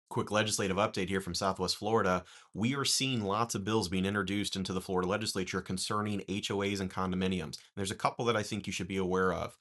Quick legislative update here from Southwest Florida. We are seeing lots of bills being introduced into the Florida legislature concerning HOAs and condominiums. There's a couple that I think you should be aware of.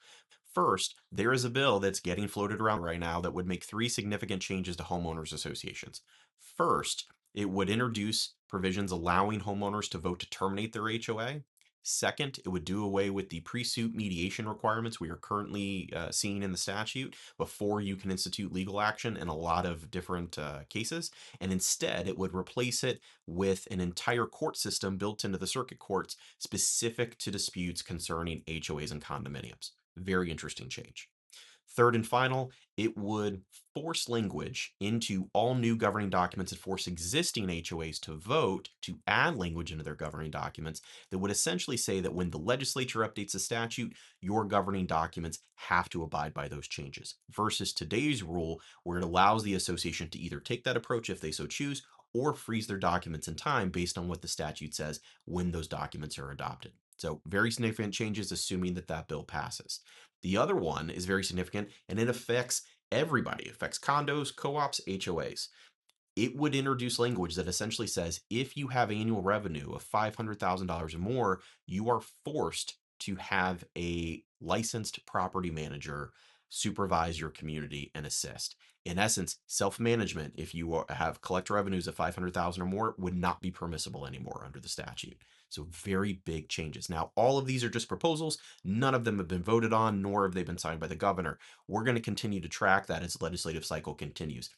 First, there is a bill that's getting floated around right now that would make three significant changes to homeowners associations. First, it would introduce provisions allowing homeowners to vote to terminate their HOA. Second, it would do away with the pre-suit mediation requirements we are currently seeing in the statute before you can institute legal action in a lot of different cases. And instead, it would replace it with an entire court system built into the circuit courts specific to disputes concerning HOAs and condominiums. Very interesting change. Third and final, it would force language into all new governing documents and force existing HOAs to vote to add language into their governing documents that would essentially say that when the legislature updates a statute, your governing documents have to abide by those changes, versus today's rule where it allows the association to either take that approach if they so choose or freeze their documents in time based on what the statute says when those documents are adopted. So, very significant changes, assuming that that bill passes. The other one is very significant and it affects everybody. It affects condos, co-ops, HOAs. It would introduce language that essentially says if you have annual revenue of $500,000 or more, you are forced to have a licensed property manager supervise your community and assist. In essence, self-management, if you have collect revenues of 500,000 or more, would not be permissible anymore under the statute. So very big changes. Now, all of these are just proposals. None of them have been voted on, nor have they been signed by the governor. We're going to continue to track that as the legislative cycle continues.